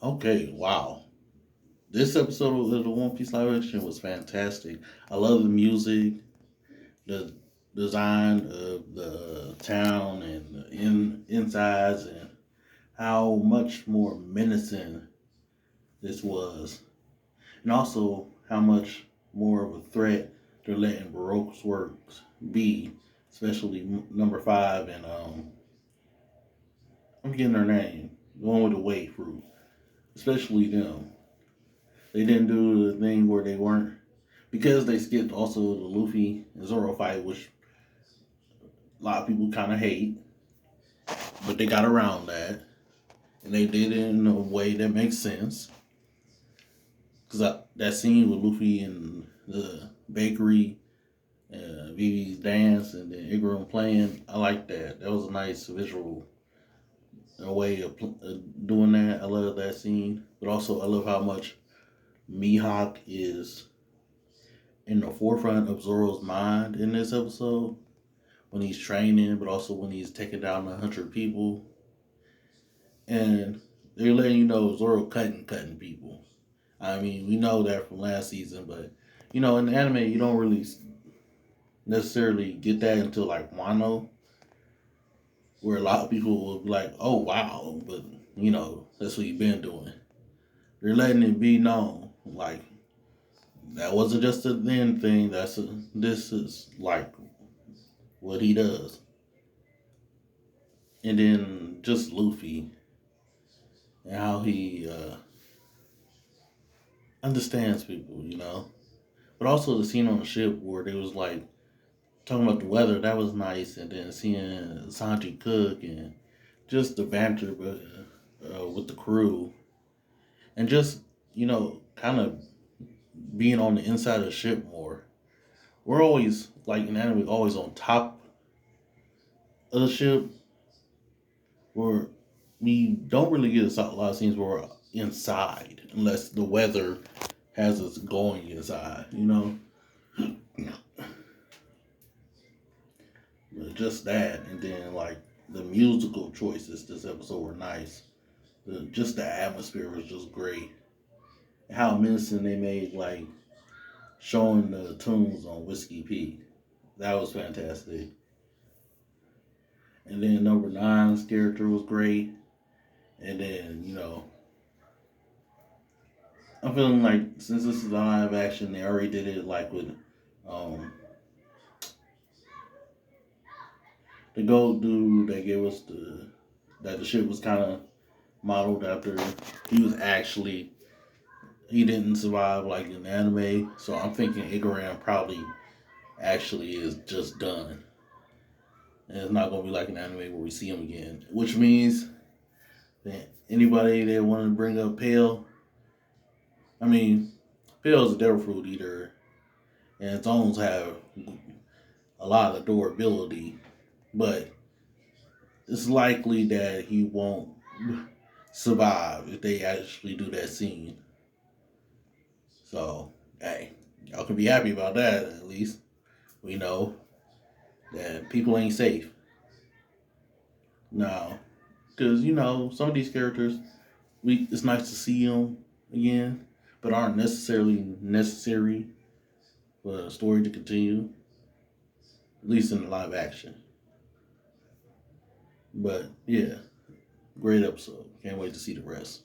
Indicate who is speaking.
Speaker 1: Okay, wow. This episode of the One Piece live action was fantastic. I love the music, the design of the town and the insides, and how much more menacing this was, and also how much more of a threat they're letting Baroque's works be, especially number five and I'm getting their name, the one with the wave fruit, especially them. They didn't do the thing where they weren't because they skipped also the Luffy and Zoro fight, which a lot of people kind of hate, but they got around that and they did it in a way that makes sense. Because that scene with Luffy in the bakery, Vivi's dance, and then Igaram playing, I like that. That was a nice visual way of doing that. I love that scene, but also I love how much Mihawk is in the forefront of Zoro's mind in this episode when he's training, but also when he's taking down 100 people. And they're letting you know Zoro cutting people. I mean, we know that from last season, but in the anime, you don't really necessarily get that until like Wano, where a lot of people will be like, "Oh wow," but that's what you've been doing. They're letting it be known, like that wasn't just a then thing. This is like what he does, and then just Luffy and how he understands people, But also the scene on the ship where they was like talking about the weather, that was nice, and then seeing Sanji cook and just the banter with the crew, and just kind of being on the inside of the ship more. We're always like in anime, always on top of the ship, where we don't really get a lot of scenes where we're inside unless the weather has us going inside. But just that, and then like the musical choices this episode were nice. Just the atmosphere was just great. How menacing they made, like showing the tunes on Whiskey Peak. That was fantastic. And then number nine's character was great. And then, I'm feeling like since this is live action, they already did it like with um, the gold dude that gave us that the ship was kind of modeled after. He was actually he didn't survive like in the anime, so I'm thinking Igaram probably actually is just done, and it's not gonna be like an anime where we see him again. Which means that anybody that want to bring up Pale, I mean, Pale is a devil fruit eater, and its own have a lot of durability, but it's likely that he won't survive if they actually do that scene. So, hey, y'all can be happy about that at least. We know that people ain't safe now. Because, some of these characters, it's nice to see them again, but aren't necessarily necessary for the story to continue, at least in the live action. But, yeah, great episode. Can't wait to see the rest.